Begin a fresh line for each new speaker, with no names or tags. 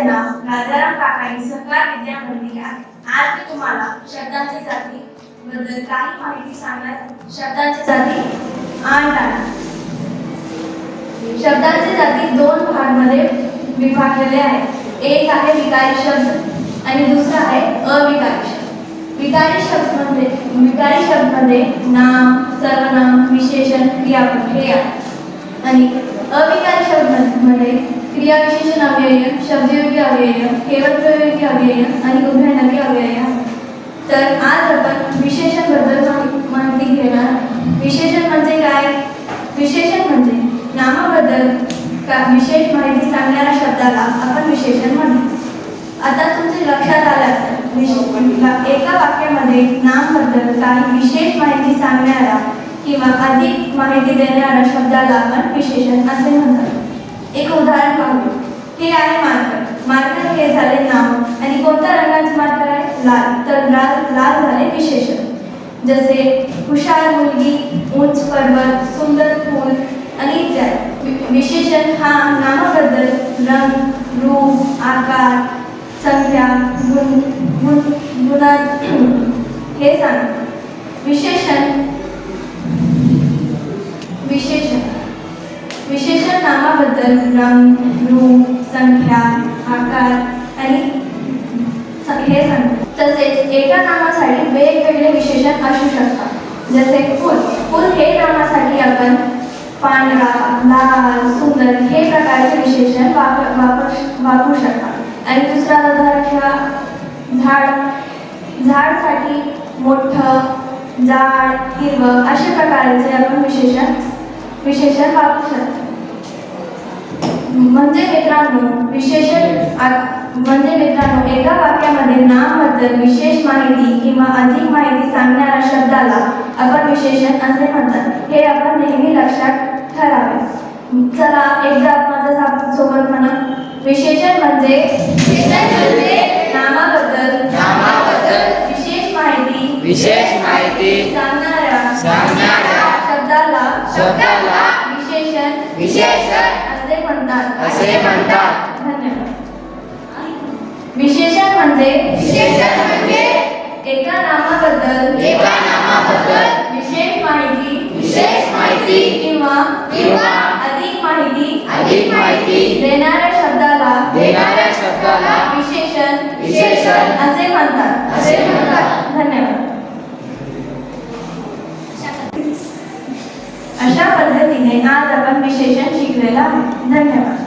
नाव राजाराम काकांनी सहकार विद्या मंदिर आहे. आज मी तुम्हाला शब्दांच्या जाती बद्दल काही माहिती सांगणार आहे. शब्दांच्या जाती 8 आहेत. शब्दांच्या जाती 2 भागांमध्ये विभागलेले आहेत. एक आहे विकारी शब्द आणि दुसरा आहे अविकारी शब्द. विकारी शब्द मध्ये नाम, सर्वनाम, विशेषण, क्रियापद हे आहे. आणि अविकारी शब्द मध्ये क्रिया विशेषण अव्यय, शब्दयोगी अव्यय, केवळ प्रयोगी अव्यय आणि उभयनवी अव्यय आहे. तर आज आपण विशेषण बद्दल माहिती घेणार. विशेषण म्हणजे काय? विशेषण म्हणजे नामाबद्दल विशेष माहिती सांगणाऱ्या शब्दाला आपण विशेषण म्हणतो. आता तुमच्या लक्षात आलं असेल, एका वाक्यामध्ये नाम बद्दल काही विशेष माहिती सांगणारा किंवा अधिक माहिती देणाऱ्या शब्दाला आपण विशेषण असे म्हणतात. एक उदाहरण पाहू. हे आहे मार्कर. मार्कर हे झाले नाव आणि कोणत्या रंगाचे मार्कर आहे? लाल. तर लाल झाले विशेषण. जसे हुशार मुलगी, उंच पर्वत, सुंदर फूल आणि इत्यादी. विशेषण हा नामाबद्दल रंग, रूप, आकार, संख्या, गुण हे सांगतात. विशेषण नामाबद्दल रंग, रूप, संख्या, आकार आणि हे सांगतात. तसेच एका नामासाठी वेगवेगळे विशेषण असू शकतात. जसे फूल. फूल हे नामासाठी आपण पांढरा, लाल, सुंदर हे प्रकारचे विशेषण वापरू शकतात. आणि दुसरा उदाहरण घ्या. झाडसाठी मोठं, जाड, हिरवं अशा प्रकारचे आपण विशेषण वापरू शकतो. म्हणजे मित्रांनो एका वाक्यामध्ये नामाबद्दल विशेष माहिती किंवा अधिक माहिती सांगणाऱ्या शब्दाला आपण विशेषण असे म्हणतात. हे आपण नेहमी लक्षात ठेवावे. चला एकदा माझ्या सोबत म्हणा. विशेषण म्हणजे नामाबद्दल विशेष माहिती सांगणाऱ्या शब्दाला विशेषण असे म्हणतात. धन्यवाद. विशेषण म्हणजे एका नामाबद्दल विशेष माहिती किंवा अधिक माहिती देणाऱ्या शब्दाला विशेषण असे म्हणतात. धन्यवाद. अशा पद्धतीने आज आपण विशेषण शिकलेला आहे. धन्यवाद.